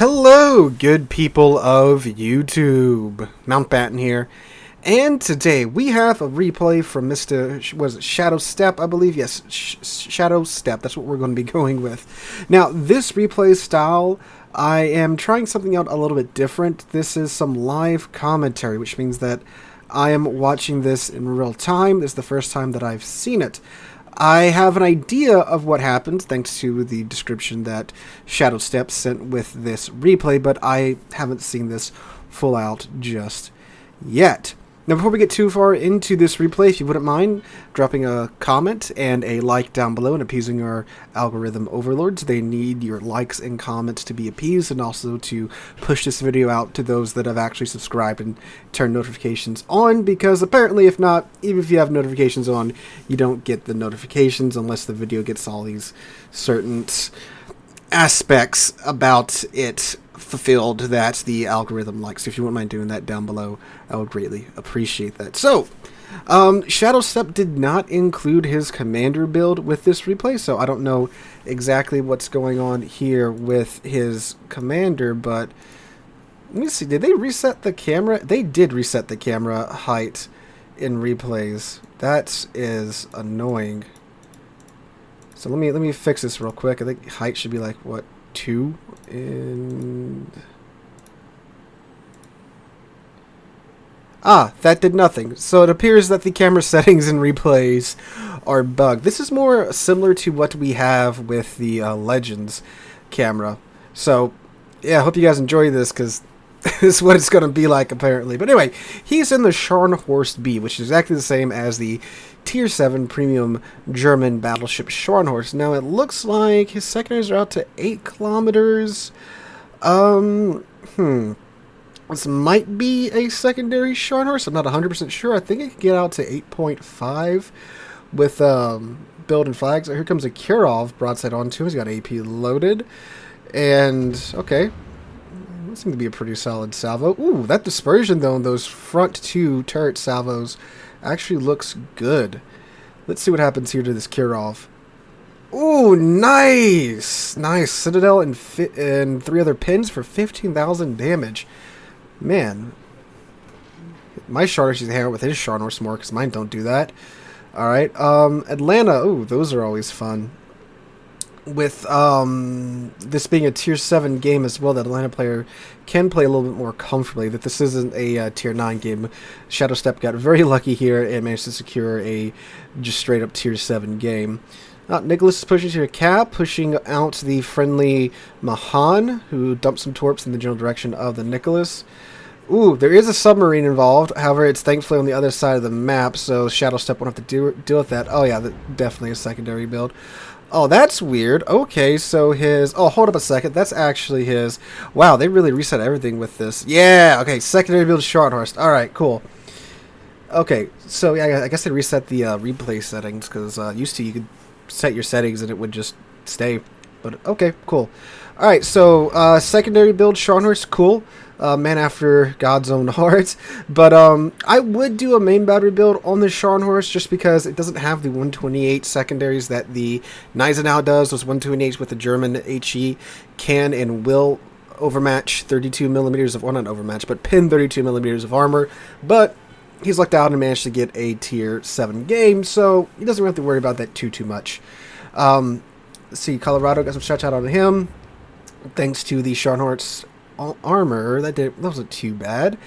Hello, good people of YouTube. Mountbatten here. And today we have a replay from Mr. Was it Shadowstep, I believe? Yes, Shadowstep. That's what we're going to be going with. Now, this replay style, I am trying something out a little bit different. This is some live commentary, which means that I am watching this in real time. This is the first time that I've seen it. I have an idea of what happened thanks to the description that Shadowstep sent with this replay, but I haven't seen this full out just yet. Now, before we get too far into this replay, if you wouldn't mind dropping a comment and a like down below and appeasing our algorithm overlords. They need your likes and comments to be appeased, and also to push this video out to those that have actually subscribed and turned notifications on, because apparently if not, even if you have notifications on, you don't get the notifications unless the video gets all these certain aspects about it fulfilled that the algorithm likes. If you wouldn't mind doing that down below, I would greatly appreciate that. So, Shadowstep did not include his commander build with this replay, so I don't know exactly what's going on here with his commander, but let me see, did they reset the camera? They did reset the camera height in replays. That is annoying. So let me fix this real quick. I think height should be like, what, 2? And that did nothing. So it appears that the camera settings in replays are bugged. This is more similar to what we have with the Legends camera. So yeah, I hope you guys enjoy this, because this is what it's going to be like apparently. But anyway, he's in the Scharnhorst B, which is exactly the same as the Tier 7 premium German battleship Scharnhorst. Now it looks like his secondaries are out to 8 kilometers. This might be a secondary Scharnhorst. I'm not 100% sure. I think it can get out to 8.5 with build and flags. Here comes a Kirov broadside onto him. He's got AP loaded. And, okay. That seems to be a pretty solid salvo. Ooh, that dispersion, though, in those front 2 turret salvos actually looks good. Let's see what happens here to this Kirov. Ooh, nice! Nice. Citadel and 3 other pins for 15,000 damage. Man. My Scharnhorst needs to hang out with his Scharnhorst more, because mine don't do that. Alright, Atlanta. Ooh, those are always fun. With this being a Tier 7 game as well, that Atlanta player can play a little bit more comfortably. That this isn't a Tier 9 game. Shadowstep got very lucky here and managed to secure a just straight up Tier 7 game. Nicholas is pushing to a cap, pushing out the friendly Mahan, who dumped some torps in the general direction of the Nicholas. Ooh, there is a submarine involved. However, it's thankfully on the other side of the map, so Shadowstep won't have to deal with that. Oh yeah, definitely a secondary build. Oh, that's weird. Okay, so his... Oh, hold up a second. That's actually his... Wow, they really reset everything with this. Yeah, okay, secondary build Scharnhorst. Alright, cool. Okay, so yeah, I guess they reset the replay settings, because used to you could set your settings and it would just stay. But okay, cool. Alright, so secondary build Scharnhorst, cool. Man after God's own heart. But I would do a main battery build on the Scharnhorst, just because it doesn't have the 128 secondaries that the Gneisenau does. Those 128s with the German HE can and will overmatch 32 millimeters of, well, not overmatch, but pin 32 millimeters of armor. But he's lucked out and managed to get a Tier 7 game, so he doesn't have to worry about that too much. Let's see, Colorado got some shots out on him, thanks to the Scharnhorst armor. That wasn't too bad.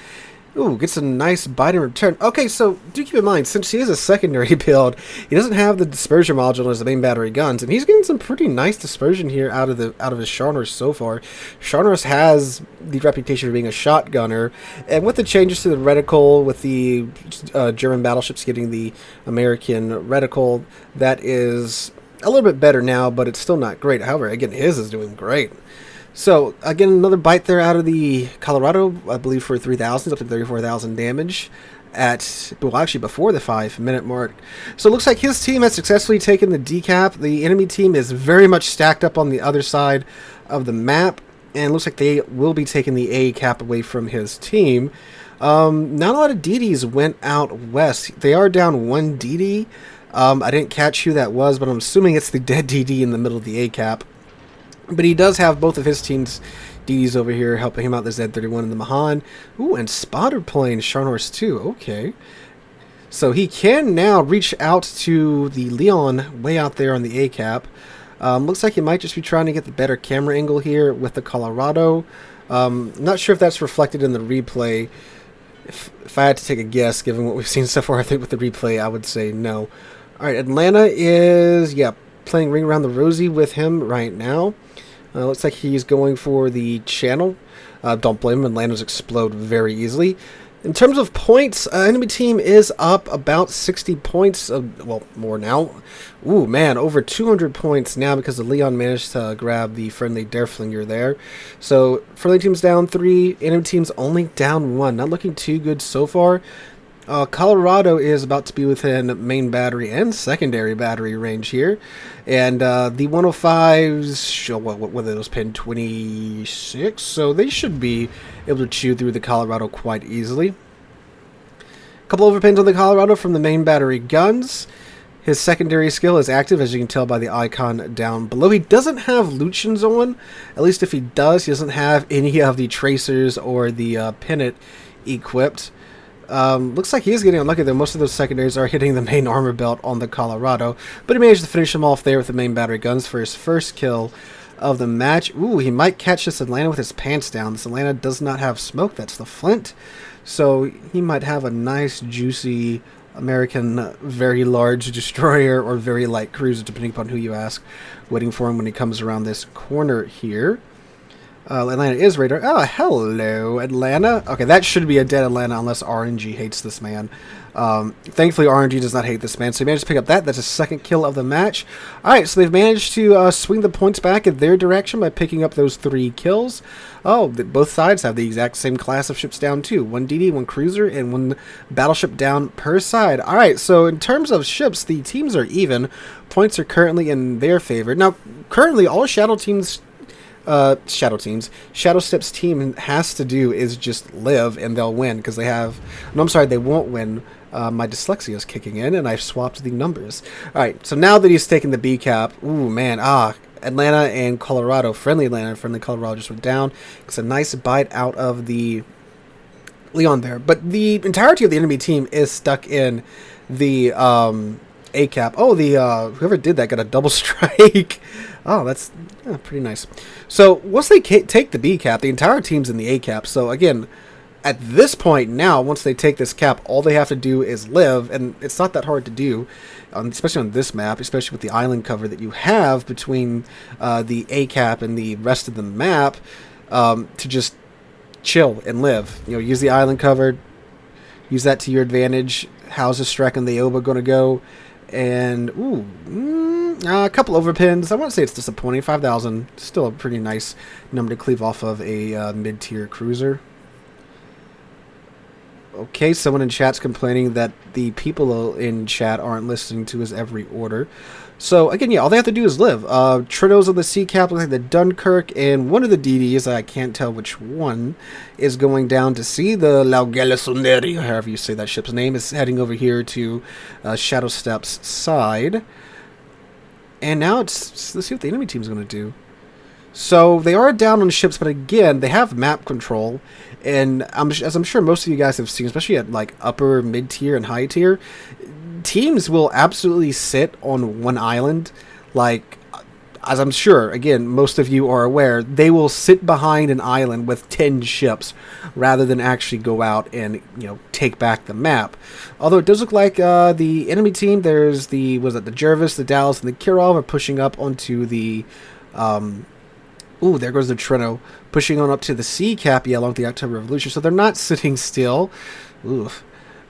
Ooh, gets a nice bite in return. Okay, so do keep in mind, since he is a secondary build, he doesn't have the dispersion module as the main battery guns, and he's getting some pretty nice dispersion here out of his Scharnhorst so far. Scharnhorst has the reputation for being a shotgunner, and with the changes to the reticle, with the German battleships getting the American reticle, that is a little bit better now, but it's still not great. However, again, his is doing great. So, again, another bite there out of the Colorado, I believe for 3,000, up to 34,000 damage at, well, actually before the 5-minute mark. So it looks like his team has successfully taken the D cap. The enemy team is very much stacked up on the other side of the map, and it looks like they will be taking the A cap away from his team. Not a lot of DDs went out west. They are down 1 DD. I didn't catch who that was, but I'm assuming it's the dead DD in the middle of the A cap. But he does have both of his team's DDs over here helping him out, the Z31 and the Mahan. Ooh, and Spotter playing Scharnhorst too. Okay. So he can now reach out to the Leon way out there on the A-cap. Looks like he might just be trying to get the better camera angle here with the Colorado. Not sure if that's reflected in the replay. If I had to take a guess, given what we've seen so far, I think with the replay, I would say no. All right, Atlanta is, playing Ring Around the Rosie with him right now. Looks like he's going for the channel. Don't blame him. Atlanta's explode very easily. In terms of points, enemy team is up about 60 points. Well, more now. Ooh, man, over 200 points now because the Leon managed to grab the friendly Derflinger there. So, friendly team's down 3, enemy team's only down 1. Not looking too good so far. Colorado is about to be within main battery and secondary battery range here. And the 105s, show what were those pinned? 26? So they should be able to chew through the Colorado quite easily. A couple overpins on the Colorado from the main battery guns. His secondary skill is active, as you can tell by the icon down below. He doesn't have Lucians on. At least if he does, he doesn't have any of the tracers or the pennant equipped. Looks like he is getting unlucky though. Most of those secondaries are hitting the main armor belt on the Colorado, but he managed to finish him off there with the main battery guns for his first kill of the match. Ooh, he might catch this Atlanta with his pants down. This Atlanta does not have smoke. That's the Flint. So he might have a nice, juicy American very large destroyer or very light cruiser, depending upon who you ask, waiting for him when he comes around this corner here. Atlanta is radar. Oh, hello, Atlanta. Okay, that should be a dead Atlanta unless RNG hates this man. Thankfully, RNG does not hate this man, so he managed to pick up that. That's his second kill of the match. Alright, so they've managed to swing the points back in their direction by picking up those 3 kills. Oh, both sides have the exact same class of ships down, too. 1 DD, 1 cruiser, and 1 battleship down per side. Alright, so in terms of ships, the teams are even. Points are currently in their favor. Now, currently, all Shadowstep's team has to do is just live and they'll win because they have... No, I'm sorry, they won't win. My dyslexia is kicking in and I've swapped the numbers. Alright, so now that he's taken the B cap, ooh, man, Atlanta and Colorado, friendly Atlanta and friendly Colorado just went down. It's a nice bite out of the Leon there. But the entirety of the enemy team is stuck in the A cap. Oh, whoever did that got a double strike. Oh, that's pretty nice. So once they take the B cap, the entire team's in the A cap. So again, at this point now, once they take this cap, all they have to do is live, and it's not that hard to do, especially on this map, especially with the island cover that you have between the A cap and the rest of the map, to just chill and live. You know, use the island cover, use that to your advantage. How's the Strek and the Oba going to go? And, a couple overpins. I want to say it's disappointing. 5,000. Still a pretty nice number to cleave off of a mid-tier cruiser. Okay, someone in chat's complaining that the people in chat aren't listening to his every order. So, again, yeah, all they have to do is live. Trinos on the C cap, looks like the Dunkirk, and one of the DDs, I can't tell which one, is going down to see the Laugella Sundari, however you say that ship's name, is heading over here to Shadowstep's side. And now let's see what the enemy team's going to do. So they are down on ships, but again, they have map control. And as I'm sure most of you guys have seen, especially at like upper, mid-tier, and high tier, teams will absolutely sit on one island. Like, as I'm sure, again, most of you are aware, they will sit behind an island with 10 ships rather than actually go out and, you know, take back the map. Although it does look like the enemy team, there's the Jervis, the Dallas, and the Kirov are pushing up onto the... Ooh, there goes the Trino, pushing on up to the C cap, along with the October Revolution. So they're not sitting still. Ooh.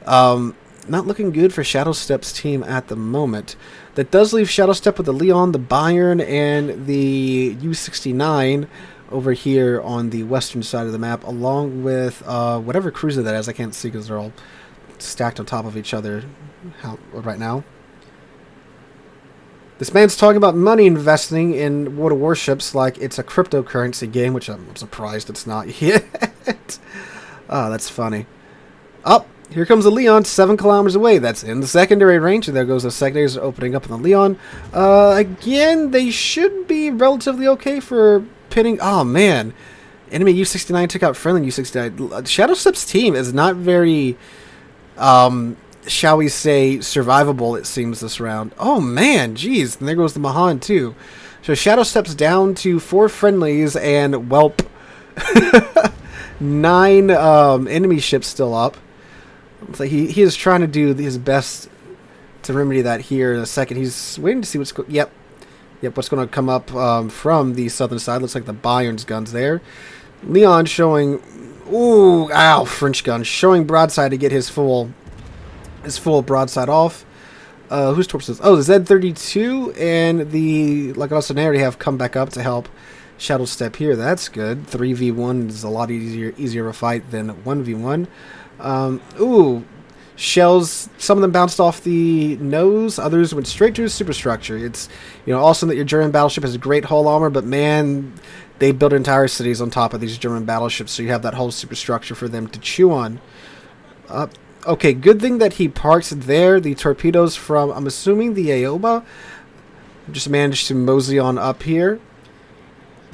Not looking good for Shadowstep's team at the moment. That does leave Shadowstep with the Leon, the Bayern, and the U-69 over here on the western side of the map, along with whatever cruiser that is. I can't see because they're all stacked on top of each other right now. This man's talking about money investing in World of Warships like it's a cryptocurrency game, which I'm surprised it's not yet. Oh, that's funny. Oh, here comes the Leon 7 kilometers away. That's in the secondary range, and there goes the secondaries opening up in the Leon. Again, they should be relatively okay for pinning. Oh, man. Enemy U-69 took out friendly U-69. Shadowstep's team is not very, shall we say, survivable, it seems, this round. Oh, man. Jeez. And there goes the Mahan, too. So Shadowstep's down to 4 friendlies and, welp, 9 enemy ships still up. So he is trying to do his best to remedy that here in a second. He's waiting to see what's what's going to come up from the southern side. Looks like the Bayern's guns there. Leon showing, French gun, showing broadside to get his full broadside off. Whose torpedoes? Oh, the Z-32 and the Lagosoneri have come back up to help Shadowstep here. That's good. 3v1 is a lot easier a fight than 1v1. Shells, some of them bounced off the nose, others went straight to his superstructure. It's, awesome that your German battleship has great hull armor, but man, they built entire cities on top of these German battleships, so you have that whole superstructure for them to chew on. Okay, good thing that he parks there. The torpedoes from, I'm assuming, the Aoba just managed to mosey on up here.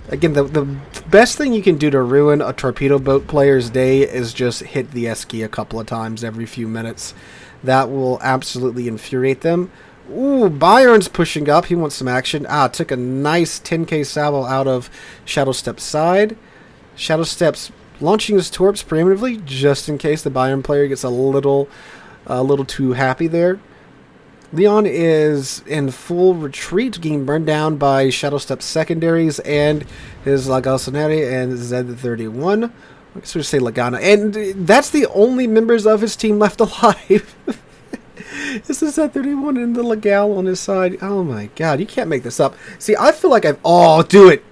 Again, the best thing you can do to ruin a torpedo boat player's day is just hit the S key a couple of times every few minutes. That will absolutely infuriate them. Ooh, Bayern's pushing up. He wants some action. Took a nice 10k salvo out of Shadowstep's side. Shadowstep's launching his torps preemptively, just in case the Bayern player gets a little too happy there. Leon is in full retreat, getting burned down by Shadowstep's secondaries and his Lagosoneri and Z-31. I guess we should say Lagana. And that's the only members of his team left alive. This is Z-31 and the Lagal on his side. Oh my god, you can't make this up. See, I feel like I've... Oh, do it!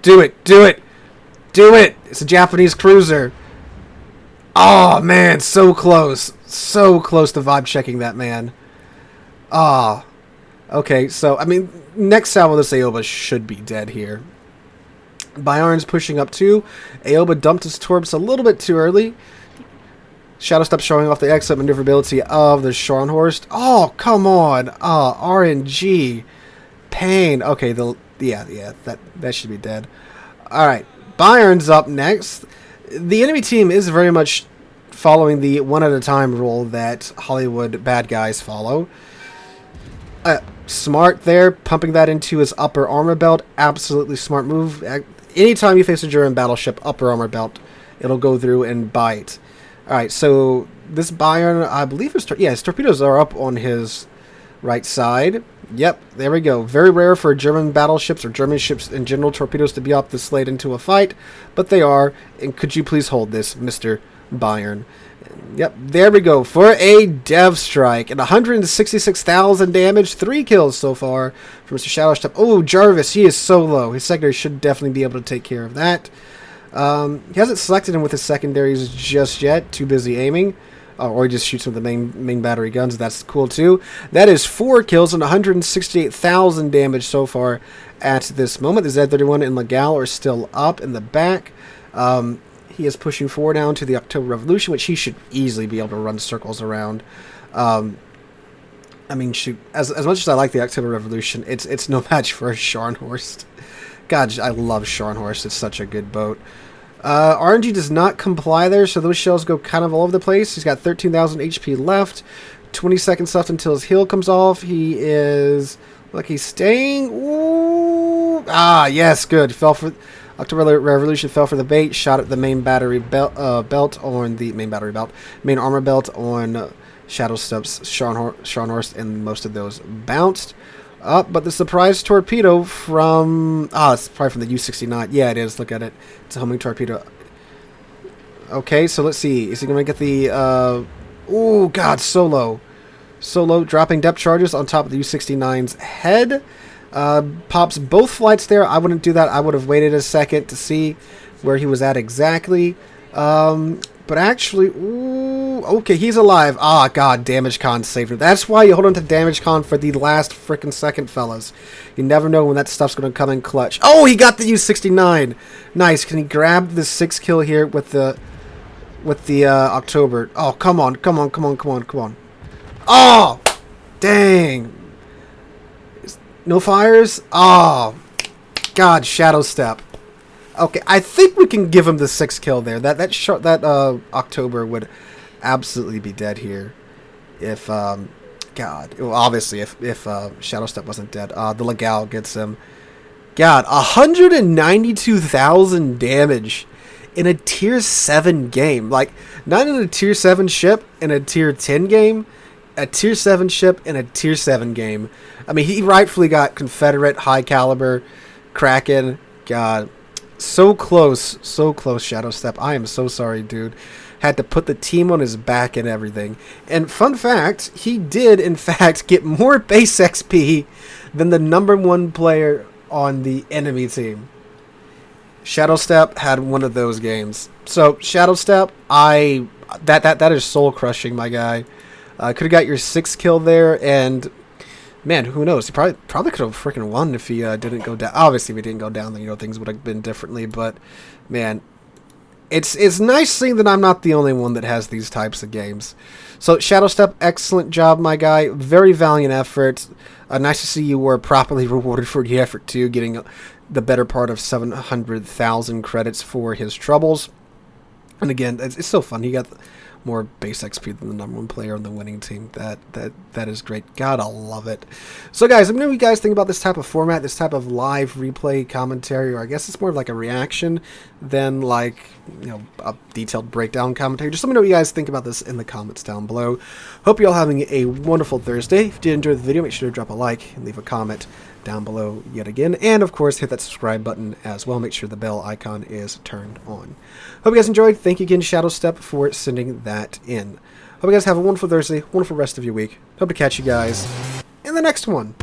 It's a Japanese cruiser. Oh man, so close. So close to vibe checking that man. Okay, so, I mean, next salvo this Aoba should be dead here. Bayern's pushing up too. Aoba dumped his torps a little bit too early. Shadowstep showing off the excellent maneuverability of the Scharnhorst. Oh, come on. RNG. Pain. Okay, that should be dead. Alright, Bayern's up next. The enemy team is very much following the one-at-a-time rule that Hollywood bad guys follow. Smart there, pumping that into his upper armor belt. Absolutely smart move. Anytime you face a German battleship, upper armor belt, it'll go through and bite. Alright, so this Bayern, I believe his torpedoes are up on his right side. Yep, there we go. Very rare for German battleships or German ships in general torpedoes to be up this late into a fight, but they are. And could you please hold this, Mr. Bayern? Yep, there we go for a dev strike and 166,000 damage, 3 kills so far from Mr. Shadowstep. Oh, Jarvis, he is so low. His secondary should definitely be able to take care of that. He hasn't selected him with his secondaries just yet. Too busy aiming. Or he just shoots with the main battery guns. That's cool too. That is 4 kills and 168,000 damage so far at this moment. The Z-31 and Lagal are still up in the back. He is pushing forward down to the October Revolution, which he should easily be able to run circles around. I mean, shoot, as much as I like the October Revolution, it's no match for a Scharnhorst. God, I love Scharnhorst. It's such a good boat. RNG does not comply there, so those shells go kind of all over the place. He's got 13,000 HP left. 20 seconds left until his heel comes off. He is... like he's staying. Ooh. Yes, good. Fell for... October Revolution fell for the bait. Shot at the main battery belt on the main armor belt on Shadowstep's Scharnhorst, and most of those bounced. But the surprise torpedo from... it's probably from the U-69. Yeah, it is. Look at it. It's a homing torpedo. Okay, so let's see. Is he going to get the... ooh, God, so low. So low. Dropping depth charges on top of the U-69's head. Pops both flights there. I wouldn't do that. I would have waited a second to see where he was at exactly. But actually, ooh, okay, he's alive. God, Damage Con saved him. That's why you hold on to Damage Con for the last frickin' second, fellas. You never know when that stuff's going to come in clutch. Oh, he got the U-69. Nice. Can he grab the 6 kill here with the... with the October. Oh, come on, come on, come on, come on, come on. Oh, dang. No fires? Oh, God, Shadowstep. Okay, I think we can give him the 6 kill there. That October would absolutely be dead here if God. Well, obviously if Shadowstep wasn't dead. The Legal gets him. God, 192,000 damage in a tier 7 game. Like, not in a tier 7 ship in a tier 10 game. A tier 7 ship in a tier 7 game. I mean, he rightfully got Confederate, high caliber, Kraken. God, so close, Shadowstep. I am so sorry, dude. Had to put the team on his back and everything. And fun fact, he did, in fact, get more base XP than the #1 player on the enemy team. Shadowstep had one of those games. So, Shadowstep, that is soul crushing, my guy. Could have got your 6 kill there, and man, who knows? He probably could have freaking won if he didn't go down. Obviously, if he didn't go down, then things would have been differently. But man, it's nice seeing that I'm not the only one that has these types of games. So Shadowstep, excellent job, my guy. Very valiant effort. Nice to see you were properly rewarded for the effort too, getting the better part of 700,000 credits for his troubles. And again, it's so fun. He got more base XP than the #1 player on the winning team. That is great. God, I love it. So guys, let me know what you guys think about this type of format, this type of live replay commentary, or I guess it's more of like a reaction than like, a detailed breakdown commentary. Just let me know what you guys think about this in the comments down below. Hope you're all having a wonderful Thursday. If you did enjoy the video, make sure to drop a like and leave a comment down below yet again. And of course, hit that subscribe button as well. Make sure the bell icon is turned on. Hope you guys enjoyed. Thank you again, Shadowstep, for sending that in. Hope you guys have a wonderful Thursday, wonderful rest of your week. Hope to catch you guys in the next one.